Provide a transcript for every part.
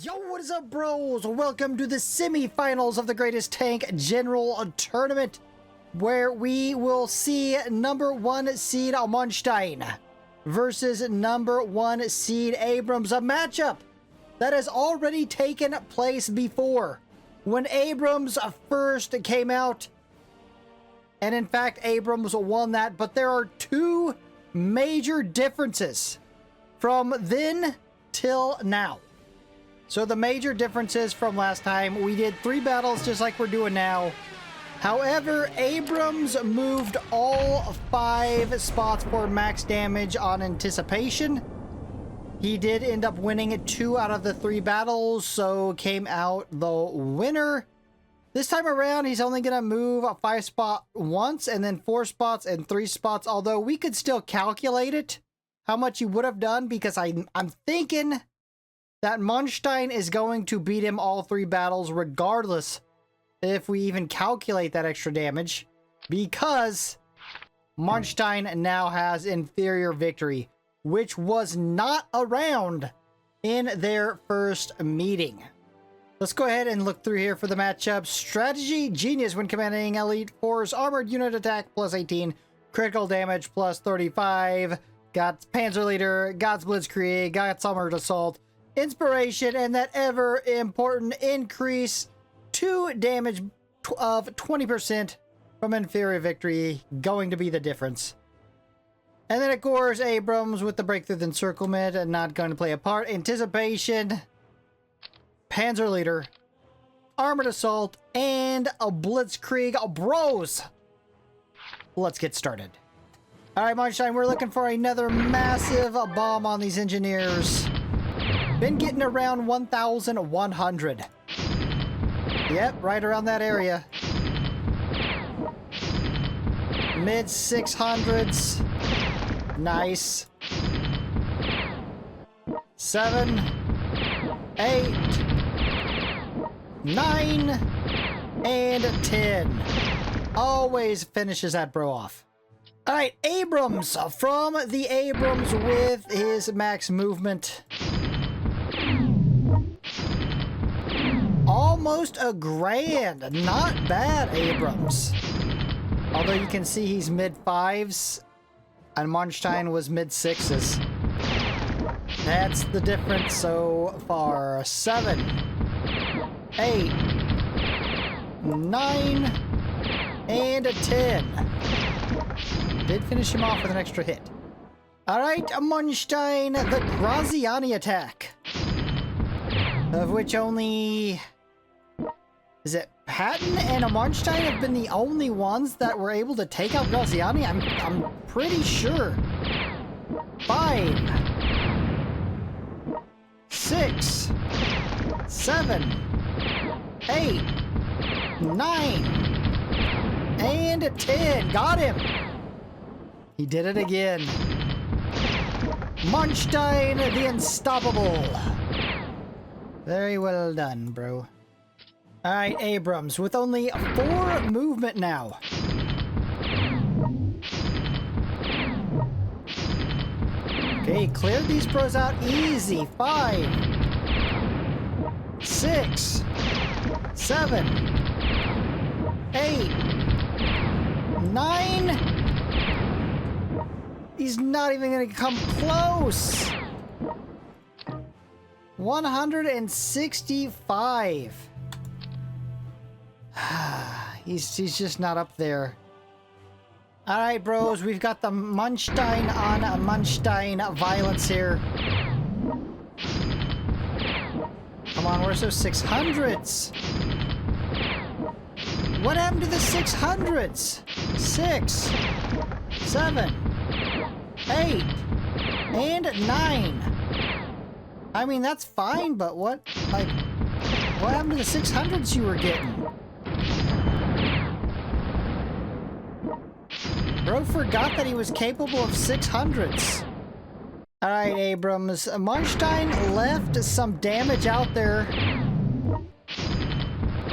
Yo, what is up, bros? Welcome to the semifinals of the Greatest Tank General Tournament, where we will see number 1 seed Manstein versus number 1 seed Abrams. A matchup that has already taken place before, when Abrams first came out. And in fact, Abrams won that, but there are two major differences from then till now. So the major differences from last time, we did 3 battles just like we're doing now. However, Abrams moved all 5 spots for max damage on anticipation. He did end up winning 2 out of the 3 battles, so came out the winner. This time around, he's only going to move a 5 spot once, and then 4 spots and 3 spots, although we could still calculate it, how much he would have done, because I'm thinking that Manstein is going to beat him all 3 battles, regardless if we even calculate that extra damage, because Manstein now has inferior victory, which was not around in their first meeting. Let's go ahead and look through here for the matchup. Strategy: Genius when commanding Elite Force, Armored Unit Attack plus 18, Critical Damage plus 35, got Panzer Leader, got Blitzkrieg, got Armored Assault, Inspiration, and that ever important increase to damage of 20% from inferior victory, going to be the difference. And then of course Abrams with the Breakthrough the Encirclement and not going to play a part. Anticipation, Panzer Leader, Armored Assault, and a Blitzkrieg. Bros, let's get started. Alright, Manstein, we're looking for another massive bomb on these engineers. Been getting around 1,100. Yep, right around that area. Mid 600s. Nice. 7, 8, 9, and 10. Always finishes that bro off. Alright, Abrams from the Abrams with his max movement. Almost a grand. Not bad, Abrams. Although you can see he's mid-5s and Manstein was mid-6s. That's the difference so far. 7, 8, 9, and a 10. Did finish him off with an extra hit. Alright, Manstein, the Graziani attack. Of which only... is it Patton and Manstein have been the only ones that were able to take out Graziani? I'm pretty sure. 5, 6, 7, 8, 9, and 10. Got him! He did it again. Manstein the Unstoppable. Very well done, bro. Alright, Abrams, with only 4 movement now. Okay, cleared these bros out easy. 5, 6, 7, 8, 9. He's not even gonna come close. 165. He's just not up there. Alright, bros, we've got the Manstein on Manstein violence here. Come on, where's those 600s? What happened to the 600s? 6, 7, 8, and 9. I mean, that's fine, but what happened to the 600s you were getting? Bro forgot that he was capable of 600s. Alright, Abrams. Manstein left some damage out there.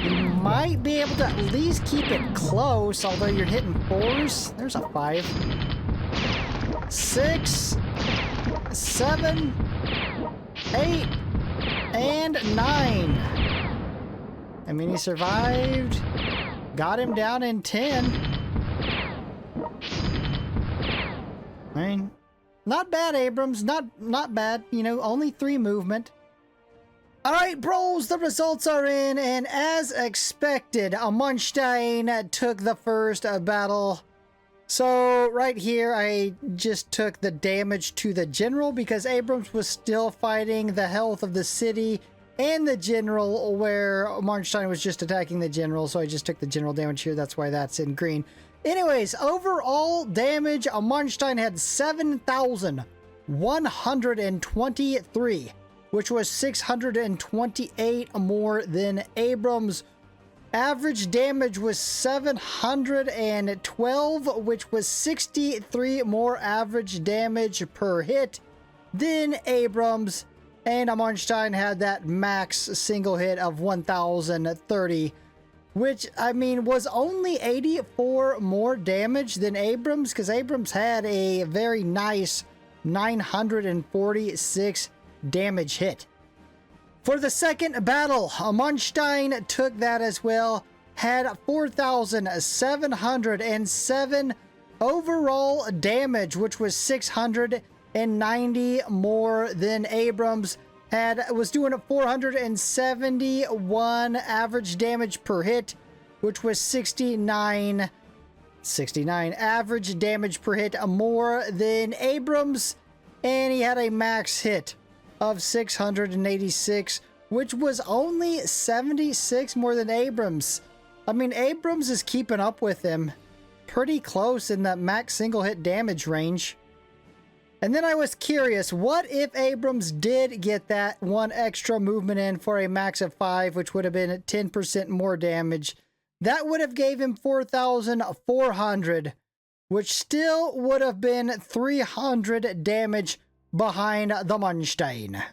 You might be able to at least keep it close, although you're hitting 4s. There's a 5. 6, 7, 8, and 9. I mean, he survived. Got him down in 10. I mean, not bad, Abrams. Not bad. You know, only 3 movement. Alright, bros, the results are in, and as expected, Manstein took the first battle. So, right here, I just took the damage to the general because Abrams was still fighting the health of the city and the general, where Manstein was just attacking the general, so I just took the general damage here. That's why that's in green. Anyways, overall damage, Manstein had 7,123. Which was 628 more than Abrams. Average damage was 712, which was 63 more average damage per hit than Abrams. And Manstein had that max single hit of 1,030, which, I mean, was only 84 more damage than Abrams, because Abrams had a very nice 946 damage hit. For the second battle, Manstein took that as well, had 4,707 overall damage, which was 690 more than Abrams. Was doing a 471 average damage per hit, which was 69 average damage per hit more than Abrams, and he had a max hit of 686, which was only 76 more than Abrams. I mean, Abrams is keeping up with him pretty close in that max single hit damage range. And then I was curious, what if Abrams did get that 1 extra movement in for a max of 5, which would have been at 10% more damage? That would have gave him 4,400, which still would have been 300 damage behind the Manstein.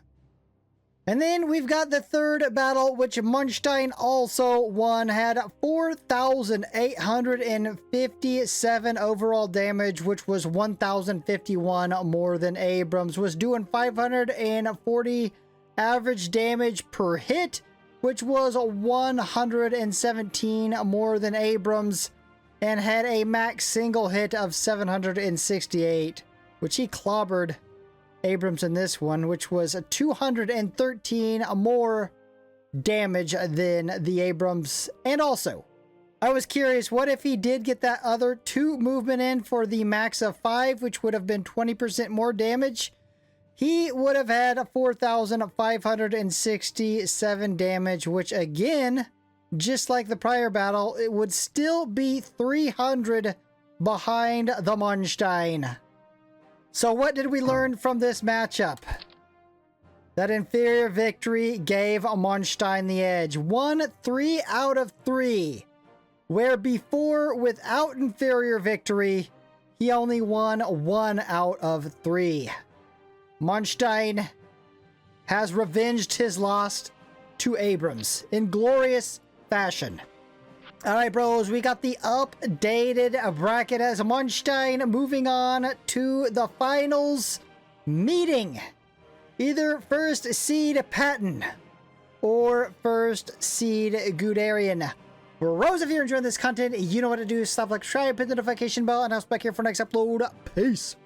And then we've got the third battle, which Manstein also won, had 4,857 overall damage, which was 1,051 more than Abrams, was doing 540 average damage per hit, which was 117 more than Abrams, and had a max single hit of 768, which he clobbered Abrams in this one, which was 213 more damage than the Abrams. And also, I was curious, what if he did get that other 2 movement in for the max of 5, which would have been 20% more damage? He would have had 4,567 damage, which again, just like the prior battle, it would still be 300 behind the Manstein. So what did we learn from this matchup? That inferior victory gave Manstein the edge. Won 3 out of 3. Where before, without inferior victory, he only won 1 out of 3. Manstein has revenged his loss to Abrams in glorious fashion. Alright, bros, we got the updated bracket as Manstein moving on to the finals, meeting either first seed Patton or first seed Guderian. Bros, if you're enjoying this content, you know what to do. Stop, like, subscribe, hit the notification bell, and I'll be back here for next upload. Peace.